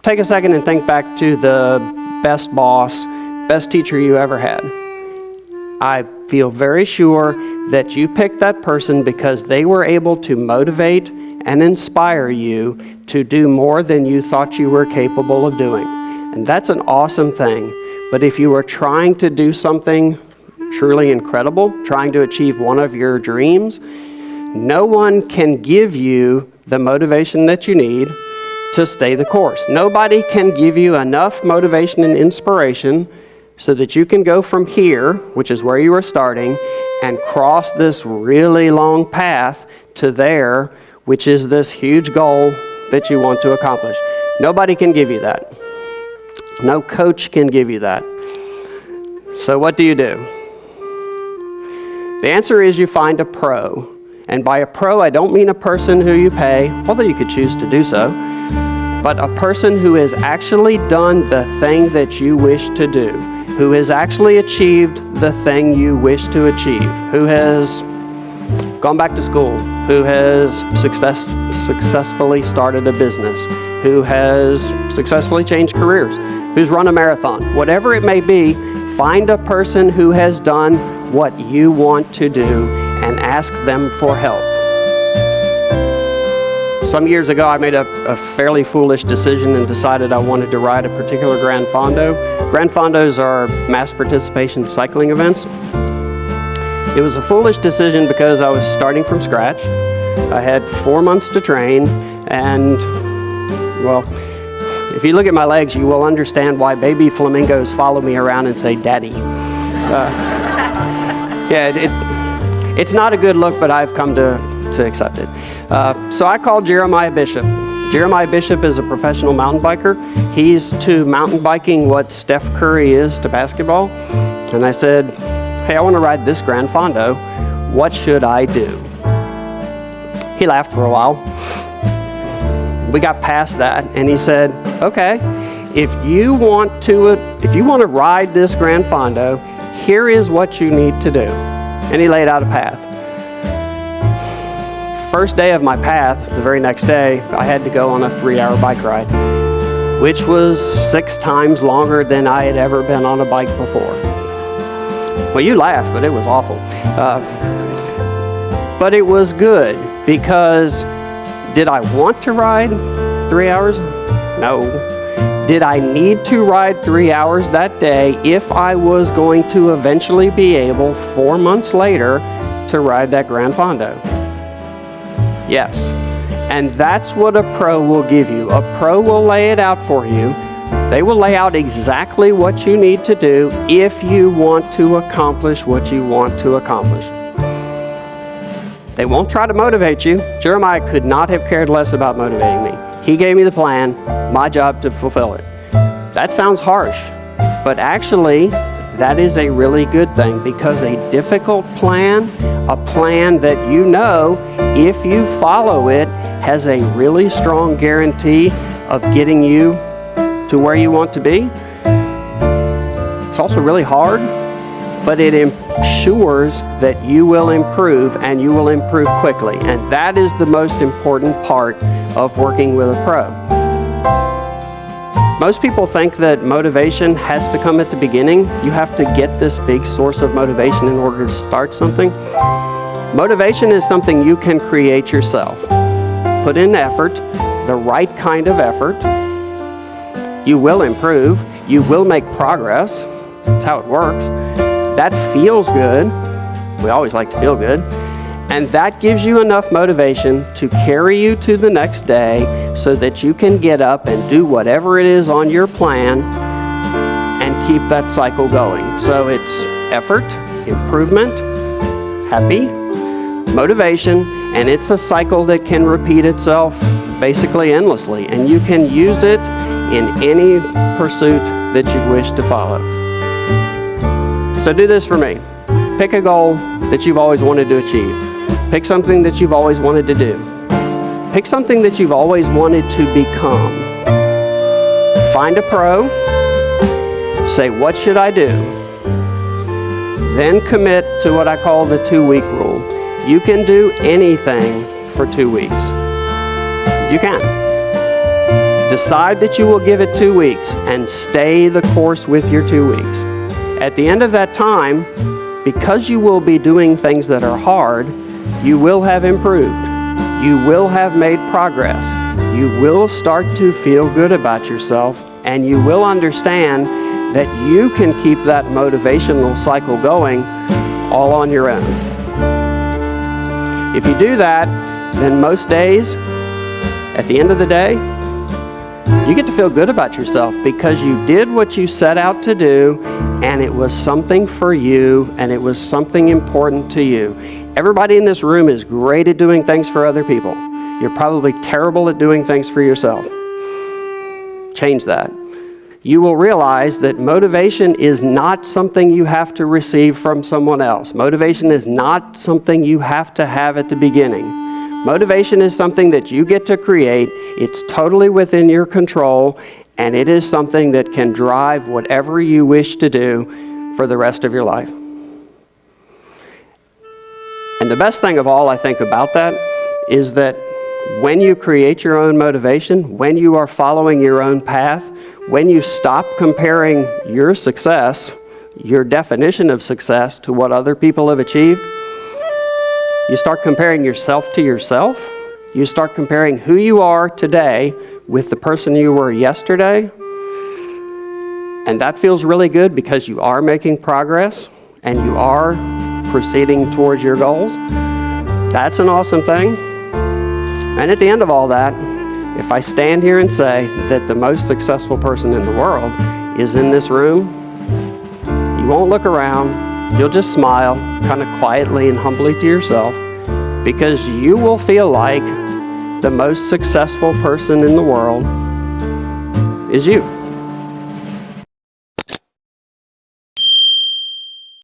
take a second and think back to the best boss, best teacher you ever had. I feel very sure that you picked that person because they were able to motivate and inspire you to do more than you thought you were capable of doing. And that's an awesome thing. But if you are trying to do something truly incredible, trying to achieve one of your dreams, no one can give you the motivation that you need to stay the course. Nobody can give you enough motivation and inspiration so that you can go from here, which is where you are starting, and cross this really long path to there, which is this huge goal that you want to accomplish. Nobody can give you that. No coach can give you that. So what do? The answer is you find a pro. And by a pro, I don't mean a person who you pay, although you could choose to do so, but a person who has actually done the thing that you wish to do, who has actually achieved the thing you wish to achieve, who has gone back to school, who has successfully started a business, who has successfully changed careers, who's run a marathon. Whatever it may be, find a person who has done what you want to do and ask them for help. Some years ago, I made a fairly foolish decision and decided I wanted to ride a particular Gran Fondo. Gran Fondos are mass participation cycling events. It was a foolish decision because I was starting from scratch. I had 4 months to train, and, well, if you look at my legs, you will understand why baby flamingos follow me around and say, "Daddy." It's not a good look, but I've come to accept it. So I called Jeremiah Bishop. Jeremiah Bishop is a professional mountain biker. He's to mountain biking what Steph Curry is to basketball. And I said, "Hey, I want to ride this Gran Fondo. What should I do?" He laughed for a while. We got past that, and he said, "Okay, if you want to ride this Gran Fondo, here is what you need to do." And he laid out a path. First day of my path, the very next day, I had to go on a 3-hour bike ride, which was 6 times longer than I had ever been on a bike before. Well, you laughed, but it was awful. But it was good, because did I want to ride 3 hours? No. Did I need to ride 3 hours that day if I was going to eventually be able, 4 months later, to ride that Gran Fondo? Yes. And that's what a pro will give you. A pro will lay it out for you. They will lay out exactly what you need to do if you want to accomplish what you want to accomplish. They won't try to motivate you. Jeremiah could not have cared less about motivating me. He gave me the plan, my job to fulfill it. That sounds harsh, but actually, that is a really good thing, because a difficult plan, a plan that you know, if you follow it, has a really strong guarantee of getting you to where you want to be. It's also really hard, but it ensures that you will improve, and you will improve quickly. And that is the most important part of working with a pro. Most people think that motivation has to come at the beginning. You have to get this big source of motivation in order to start something. Motivation is something you can create yourself. Put in effort, the right kind of effort. You will improve. You will make progress. That's how it works. That feels good. We always like to feel good. And that gives you enough motivation to carry you to the next day so that you can get up and do whatever it is on your plan and keep that cycle going. So it's effort, improvement, happy, motivation, and it's a cycle that can repeat itself basically endlessly. And you can use it in any pursuit that you wish to follow. So do this for me. Pick a goal that you've always wanted to achieve. Pick something that you've always wanted to do. Pick something that you've always wanted to become. Find a pro. Say, what should I do? Then commit to what I call the 2-week rule. You can do anything for 2 weeks. You can. Decide that you will give it 2 weeks and stay the course with your 2 weeks. At the end of that time, because you will be doing things that are hard, you will have improved. You will have made progress. You will start to feel good about yourself, and you will understand that you can keep that motivational cycle going all on your own. If you do that, then most days, at the end of the day, you get to feel good about yourself because you did what you set out to do, and it was something for you, and it was something important to you. Everybody in this room is great at doing things for other people. You're probably terrible at doing things for yourself. Change that. You will realize that motivation is not something you have to receive from someone else. Motivation is not something you have to have at the beginning. Motivation is something that you get to create. It's totally within your control, and it is something that can drive whatever you wish to do for the rest of your life. And the best thing of all, I think, about that is that when you create your own motivation, when you are following your own path, when you stop comparing your success, your definition of success, to what other people have achieved, you start comparing yourself to yourself. You start comparing who you are today with the person you were yesterday. And that feels really good because you are making progress and you are proceeding towards your goals. That's an awesome thing. And at the end of all that, if I stand here and say that the most successful person in the world is in this room, you won't look around. You'll just smile kind of quietly and humbly to yourself, because you will feel like the most successful person in the world is you.